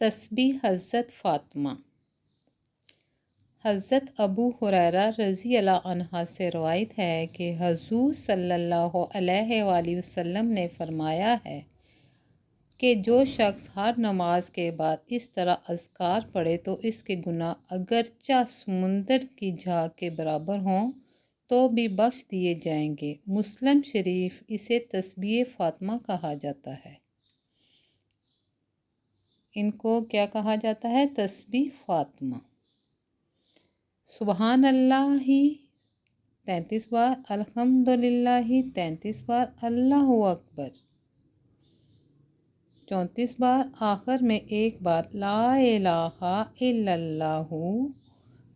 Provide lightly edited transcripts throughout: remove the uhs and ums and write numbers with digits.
تسبیح حضرت فاطمہ۔ حضرت ابو ہریرہ رضی اللہ عنہ سے روایت ہے کہ حضور صلی اللہ علیہ وآلہ وسلم نے فرمایا ہے کہ جو شخص ہر نماز کے بعد اس طرح اذکار پڑھے تو اس کے گناہ اگرچہ سمندر کی جھاگ کے برابر ہوں تو بھی بخش دیے جائیں گے۔ مسلم شریف۔ اسے تسبیح فاطمہ کہا جاتا ہے۔ ان کو کیا کہا جاتا ہے؟ تسبیح فاطمہ۔ سبحان اللہ 33 بار، الحمدللہ 33 بار، اللہ اکبر 34 بار، آخر میں ایک بار لا الہ الا اللہ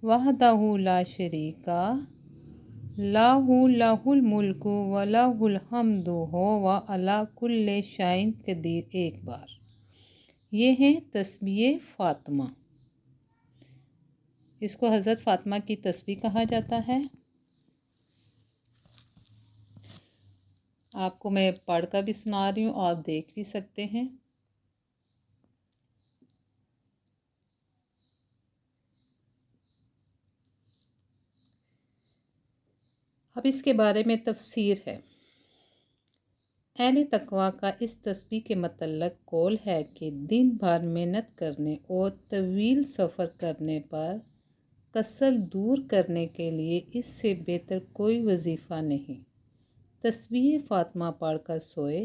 وحدہ لا شریک لہ لہ الملک و لہ الحمد وہو علی کل شیء قدیر ایک بار۔ یہ ہے تسبیح فاطمہ۔ اس کو حضرت فاطمہ کی تسبیح کہا جاتا ہے۔ آپ کو میں پڑھ کر بھی سنا رہی ہوں، آپ دیکھ بھی سکتے ہیں۔ اب اس کے بارے میں تفسیر ہے۔ اہل تقویٰ کا اس تسبیح کے متعلق قول ہے کہ دن بھر محنت کرنے اور طویل سفر کرنے پر کسل دور کرنے کے لیے اس سے بہتر کوئی وظیفہ نہیں۔ تسبیح فاطمہ پڑھ کر سوئے۔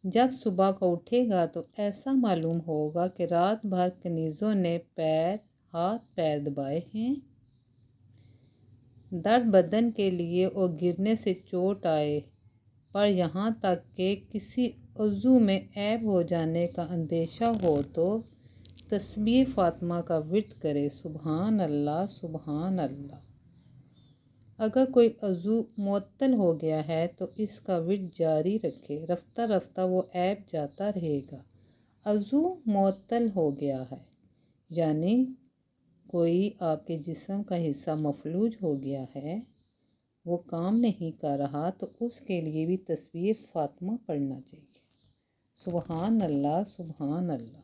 جب صبح کو اٹھے گا تو ایسا معلوم ہوگا کہ رات بھر کنیزوں نے ہاتھ پیر دبائے ہیں۔ درد بدن کے لیے اور گرنے سے چوٹ آئے پر یہاں تک کہ کسی عضو میں عیب ہو جانے کا اندیشہ ہو تو تسبیح فاطمہ کا ورد کرے۔ سبحان اللہ، سبحان اللہ۔ اگر کوئی عضو معطل ہو گیا ہے تو اس کا ورد جاری رکھے، رفتہ رفتہ وہ عیب جاتا رہے گا۔ عضو معطل ہو گیا ہے یعنی کوئی آپ کے جسم کا حصہ مفلوج ہو گیا ہے، وہ کام نہیں کر رہا تو اس کے لیے بھی تسبیح فاطمہ پڑھنا چاہیے۔ سبحان اللہ، سبحان اللہ۔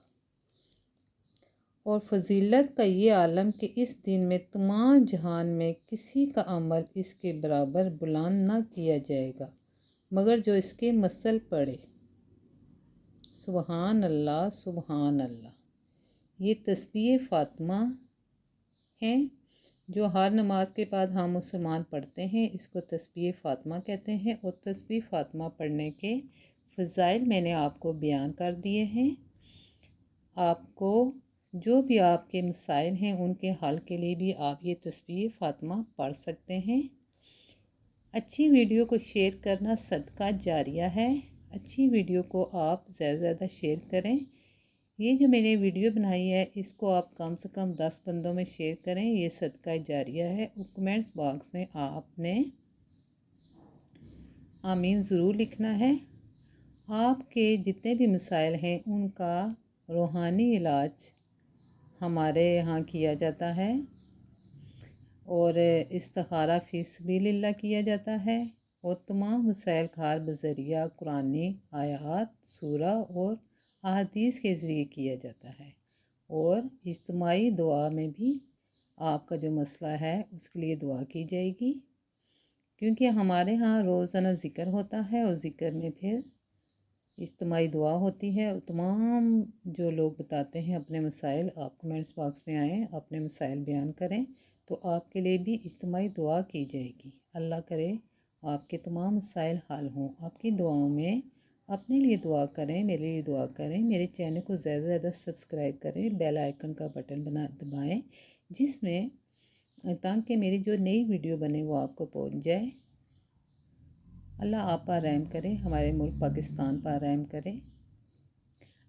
اور فضیلت کا یہ عالم کہ اس دن میں تمام جہان میں کسی کا عمل اس کے برابر بلند نہ کیا جائے گا مگر جو اس کے مثل پڑھے۔ سبحان اللہ، سبحان اللہ۔ یہ تسبیح فاطمہ ہے جو ہر نماز کے بعد ہم مسلمان پڑھتے ہیں، اس کو تسبیح فاطمہ کہتے ہیں۔ اور تسبیح فاطمہ پڑھنے کے فضائل میں نے آپ کو بیان کر دیے ہیں۔ آپ کو جو بھی آپ کے مسائل ہیں ان کے حل کے لیے بھی آپ یہ تسبیح فاطمہ پڑھ سکتے ہیں۔ اچھی ویڈیو کو شیئر کرنا صدقہ جاریہ ہے۔ اچھی ویڈیو کو آپ زیادہ سے زیادہ شیئر کریں۔ یہ جو میں نے ویڈیو بنائی ہے اس کو آپ کم سے کم 10 بندوں میں شیئر کریں، یہ صدقہ جاریہ ہے۔ اور کمنٹس باکس میں آپ نے آمین ضرور لکھنا ہے۔ آپ کے جتنے بھی مسائل ہیں ان کا روحانی علاج ہمارے یہاں کیا جاتا ہے اور استخارہ فی سبیل اللہ کیا جاتا ہے، اور تمام مسائل کار بذریعہ قرآنی آیات، سورہ اور احادیث کے ذریعے کیا جاتا ہے۔ اور اجتماعی دعا میں بھی آپ کا جو مسئلہ ہے اس کے لیے دعا کی جائے گی، کیونکہ ہمارے ہاں روزانہ ذکر ہوتا ہے اور ذکر میں پھر اجتماعی دعا ہوتی ہے۔ اور تمام جو لوگ بتاتے ہیں اپنے مسائل، آپ کمنٹس باکس میں آئیں، اپنے مسائل بیان کریں تو آپ کے لیے بھی اجتماعی دعا کی جائے گی۔ اللہ کرے آپ کے تمام مسائل حل ہوں۔ آپ کی دعاؤں میں اپنے لیے دعا کریں، میرے لیے دعا کریں، میرے چینل کو زیادہ سے زیادہ سبسکرائب کریں، بیل آئیکن کا بٹن دبائیں جس میں تاکہ میری جو نئی ویڈیو بنے وہ آپ کو پہنچ جائے۔ اللہ آپ پر رحم کرے، ہمارے ملک پاکستان پر رحم کرے۔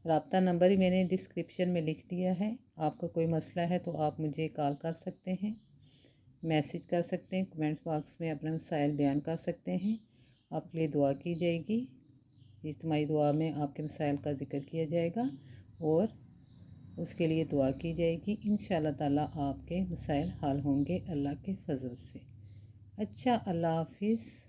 رابطہ نمبر ہی میں نے ڈسکرپشن میں لکھ دیا ہے۔ آپ کا کوئی مسئلہ ہے تو آپ مجھے کال کر سکتے ہیں، میسج کر سکتے ہیں، کمنٹس باکس میں اپنے مسائل بیان کر سکتے ہیں۔ آپ کے لیے دعا کی جائے گی، اجتماعی دعا میں آپ کے مسائل کا ذکر کیا جائے گا اور اس کے لیے دعا کی جائے گی۔ انشاءاللہ تعالیٰ آپ کے مسائل حل ہوں گے اللہ کے فضل سے۔ اچھا، اللہ حافظ۔